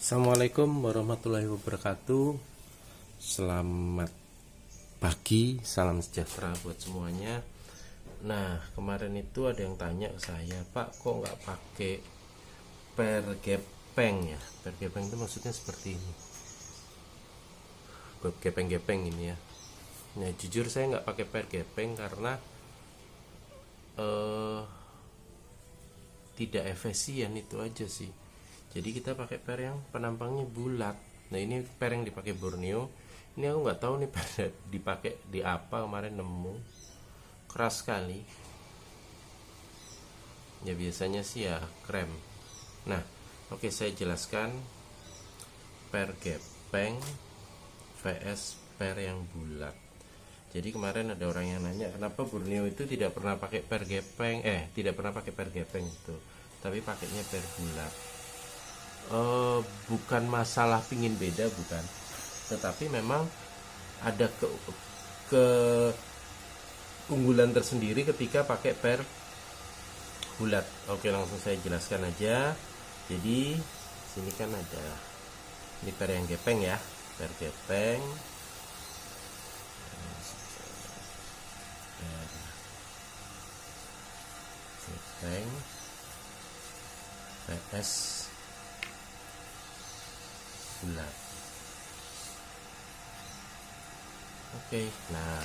Assalamualaikum warahmatullahi wabarakatuh. Selamat pagi, salam sejahtera buat semuanya. Nah, kemarin itu ada yang tanya ke saya, Pak, kok nggak pakai per gepeng ya? Per gepeng itu maksudnya seperti ini, gepeng-gepeng ini ya. Nah, jujur saya nggak pakai per gepeng karena tidak efisien, itu aja sih. Jadi kita pakai per yang penampangnya bulat. Nah, ini per yang dipakai Borneo. Ini aku nggak tahu nih per dipakai di apa, kemarin nemu keras sekali. Ya biasanya sih ya krem. Nah, oke, saya jelaskan per gepeng vs per yang bulat. Jadi kemarin ada orang yang nanya kenapa Borneo itu tidak pernah pakai per gepeng, tidak pernah pakai per gepeng itu, tapi pakainya per bulat. Bukan masalah pingin beda, bukan, tetapi memang ada keunggulan tersendiri ketika pakai per bulat. Oke, langsung saya jelaskan aja. Jadi sini kan ada ini per yang gepeng ya, per gepeng, gepeng PS bulat. Oke, nah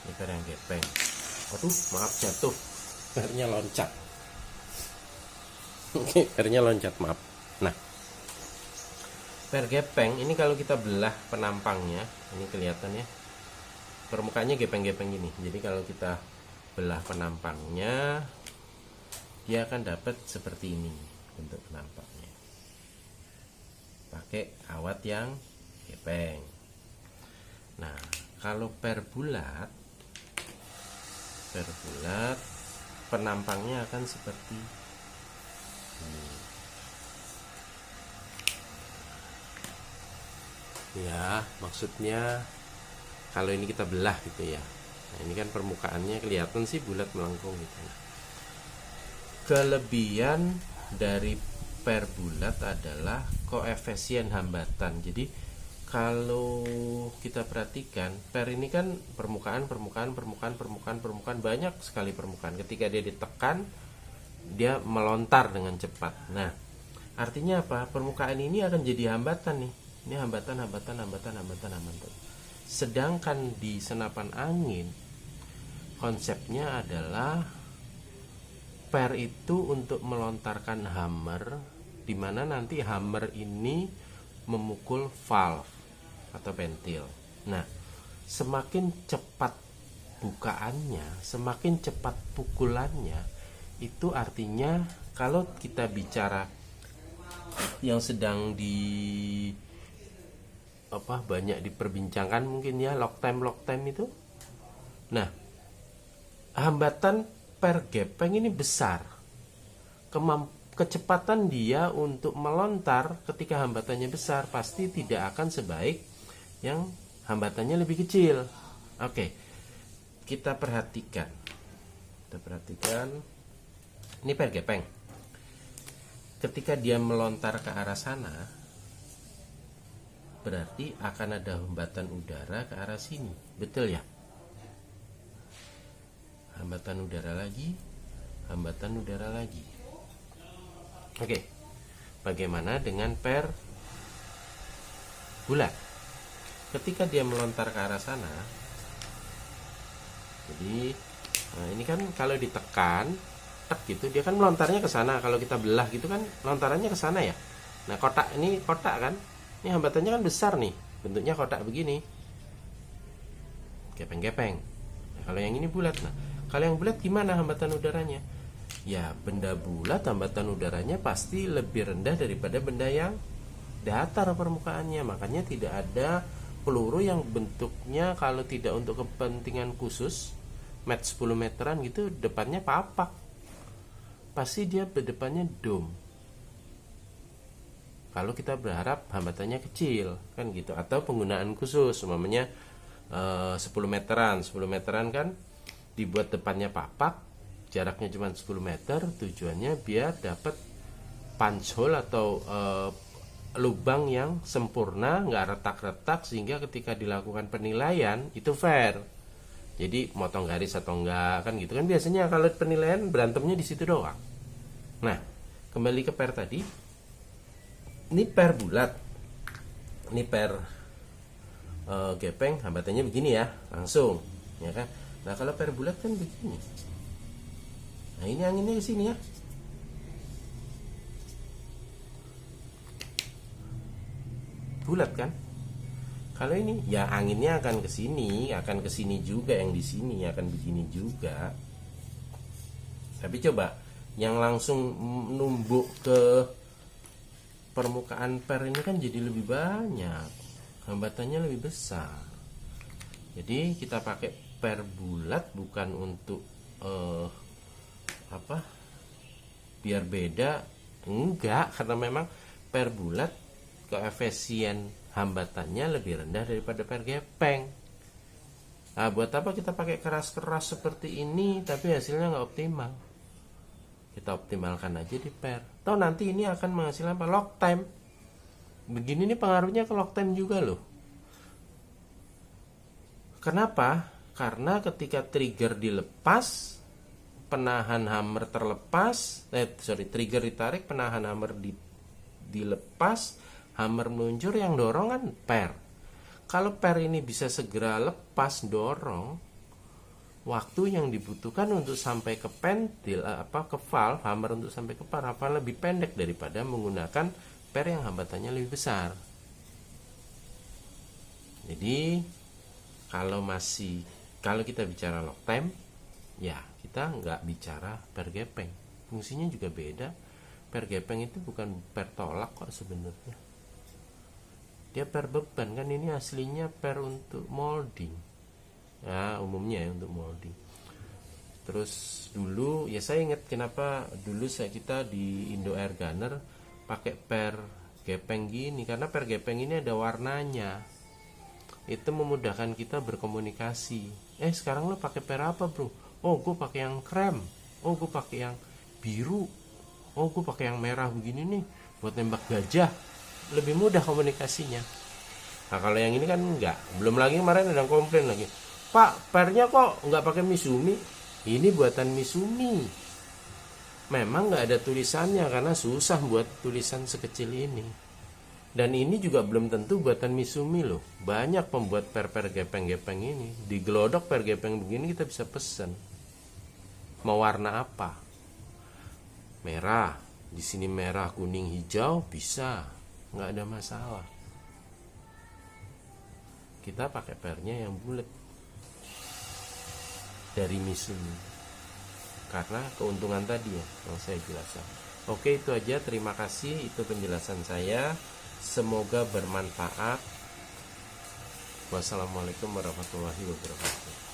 ini per yang gepeng. Aduh, maaf, jatuh, pernya loncat. Oke, pernya loncat, maaf. Nah, per gepeng ini kalau kita belah penampangnya, ini kelihatan ya, permukaannya gepeng-gepeng gini. Jadi kalau kita belah penampangnya, dia akan dapat seperti ini bentuk penampangnya, pakai kawat yang gepeng. Nah, kalau per bulat penampangnya akan seperti ini. Ya, maksudnya kalau ini kita belah gitu ya. Nah, ini kan permukaannya kelihatan sih bulat melengkung gitu. Kelebihan dari per bulat adalah koefisien hambatan. Jadi kalau kita perhatikan, per ini kan permukaan banyak sekali permukaan. Ketika dia ditekan, dia melontar dengan cepat. Nah, artinya apa? Permukaan ini akan jadi hambatan nih. Ini hambatan. Sedangkan di senapan angin, konsepnya adalah per itu untuk melontarkan hammer, di mana nanti hammer ini memukul valve atau ventil. Nah, semakin cepat bukaannya, semakin cepat pukulannya, itu artinya kalau kita bicara yang sedang banyak diperbincangkan mungkin ya, lock time itu. Nah, hambatan per gepeng ini besar. Kecepatan dia untuk melontar ketika hambatannya besar pasti tidak akan sebaik yang hambatannya lebih kecil. Oke, kita perhatikan. Ini per gepeng. Ketika dia melontar ke arah sana, berarti akan ada hambatan udara ke arah sini. Betul ya? Hambatan udara lagi. Oke, bagaimana dengan per bulat? Ketika dia melontar ke arah sana, jadi ini kan kalau ditekan, tek gitu, dia kan melontarnya ke sana. Kalau kita belah gitu kan, lontarannya ke sana ya. Nah, kotak kan, ini hambatannya kan besar nih, bentuknya kotak begini, gepeng-gepeng. Nah, kalau yang ini bulat, nah kalau yang bulat gimana hambatan udaranya? Ya, benda bulat hambatan udaranya pasti lebih rendah daripada benda yang datar permukaannya. Makanya tidak ada peluru yang bentuknya, kalau tidak untuk kepentingan khusus, 10 meteran gitu, depannya papak. Pasti dia depannya dome. Kalau kita berharap hambatannya kecil kan gitu, atau penggunaan khusus, umpamanya 10 meteran kan dibuat depannya papak, jaraknya cuma 10 meter, tujuannya biar dapat punch hole atau lubang yang sempurna, nggak retak-retak, sehingga ketika dilakukan penilaian itu fair. Jadi motong garis atau enggak kan gitu kan, biasanya kalau penilaian berantemnya di situ doang. Nah, kembali ke per tadi. Ini per bulat, ini per gepeng, hambatannya begini ya, langsung, ya kan. Nah, kalau per bulat kan begini. Nah, ini anginnya ke sini ya. Bulat kan? Kalau ini ya anginnya akan ke sini juga, yang di sini akan begini juga. Tapi coba yang langsung numbuk ke permukaan per ini kan jadi lebih banyak, hambatannya lebih besar. Jadi kita pakai per bulat bukan untuk biar beda, enggak, karena memang per bulat koefisien hambatannya lebih rendah daripada per gepeng. Nah, buat apa kita pakai keras-keras seperti ini tapi hasilnya nggak optimal? Kita optimalkan aja di per. Toh nanti ini akan menghasilkan apa? Lock time. Begini nih pengaruhnya ke lock time juga loh. Kenapa? Karena ketika trigger dilepas, penahan hammer terlepas, trigger ditarik, penahan hammer dilepas, hammer meluncur, yang dorong kan per. Kalau per ini bisa segera lepas dorong, waktu yang dibutuhkan untuk sampai ke pentil, ke valve, hammer untuk sampai ke valve lebih pendek daripada menggunakan per yang hambatannya lebih besar. Jadi kalau kita bicara lock time, ya kita nggak bicara per gepeng. Fungsinya juga beda. Per gepeng itu bukan per tolak kok sebenarnya. Dia per beban kan, ini aslinya per untuk molding. Ya, umumnya ya untuk molding. Terus dulu ya saya ingat kenapa dulu kita di Indo Air Gunner pakai per gepeng gini, karena per gepeng ini ada warnanya. Itu memudahkan kita berkomunikasi. Sekarang lo pakai per apa, bro? Oh, gue pakai yang krem. Oh, gue pakai yang biru. Oh, gue pakai yang merah begini nih buat nembak gajah. Lebih mudah komunikasinya. Nah, kalau yang ini kan enggak. Belum lagi kemarin ada yang komplain lagi, Pak, pernya kok nggak pakai Misumi? Ini buatan Misumi. Memang nggak ada tulisannya karena susah buat tulisan sekecil ini. Dan ini juga belum tentu buatan Misumi loh. Banyak pembuat per gepeng-gepeng ini. Di Glodok per gepeng begini kita bisa pesen. Mau warna apa? Merah. Di sini merah, kuning, hijau bisa. Nggak ada masalah. Kita pakai pernya yang bulat dari Misumi karena keuntungan tadi ya yang saya jelaskan. Oke, itu aja, terima kasih, itu penjelasan saya, semoga bermanfaat. Wassalamualaikum warahmatullahi wabarakatuh.